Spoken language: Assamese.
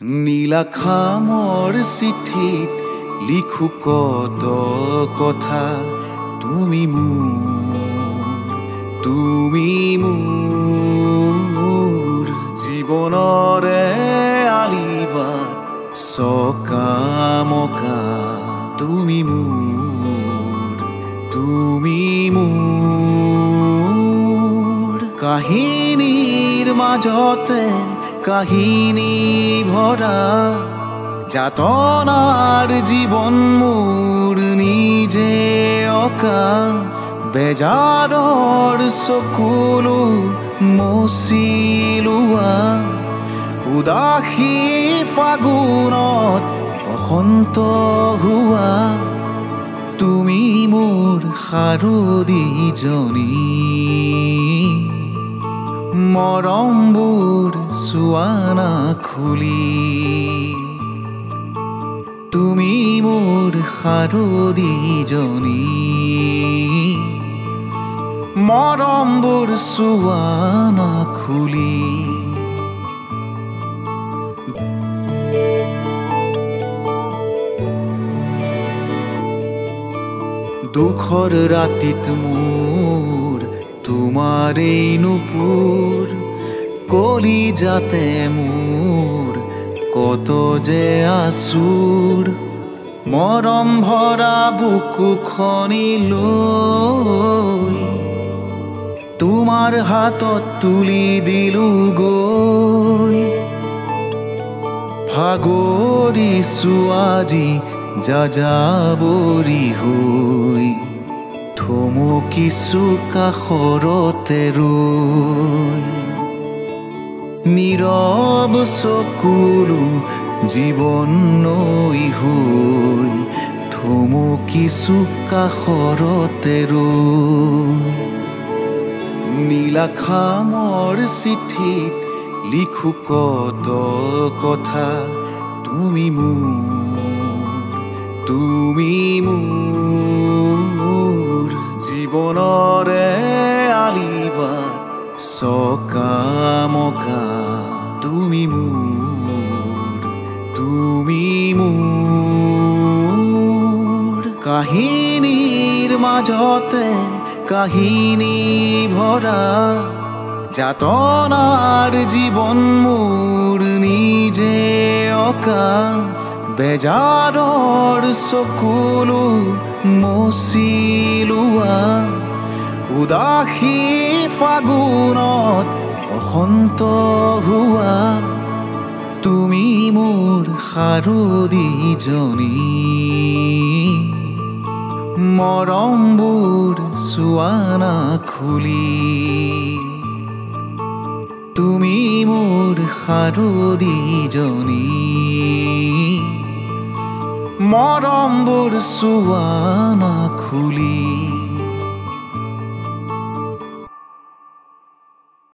নীলাখামৰ চিঠিত লিখো কত কথা তুমি মোৰ জীৱনৰে আলিবাট চকামকা তুমি মোৰ কাহিনীৰ মাজতে কাহিনী ভৰা যাতনাৰ জীবন মোৰ নিজে অকা বেজাৰৰ চকুলো মচিলোৱা উদাসী ফাগুনত বসন্ত হোৱা তুমি মোৰ শাৰদীজনী মৰমবোৰ চোৱানা খুলি তুমি মোৰ শাৰদীজনী মৰমবোৰ চোৱানা খুলি দুখৰ ৰাতিত মোৰ তোমাৰ এই নুপুৰ কলিজাতে মোৰ কত যে আচুৰ মৰম ভৰা বুকুখনি লৈ তোমাৰ হাতত তুলি দিলো গৈ ভাগৰিছো আজি যাযাবৰী হৈ থমকিছো কাষৰতে ৰৈ নীৰৱ চকুলো জীৱন নৈ হৈ থমকিছো কাষৰতে ৰৈ নীলাখামৰ চিঠিত লিখো কত কথা তুমি মোৰ জীৱনৰে আলিবাট চকামকা তুমি মোৰ কাহিনীৰ মাজতে কাহিনী ভৰা যাতনাৰ জীৱন মোৰ নিজে অকা বেজাৰৰ চকুলো মচিলোৱা উদাসী ফাগুনত বসন্ত হোৱা তুমি মোৰ শাৰদীজনী মৰমবোৰ চোৱানা খুলি তুমি মোৰ শাৰদীজনী মৰমবোৰ চোৱানা খুলি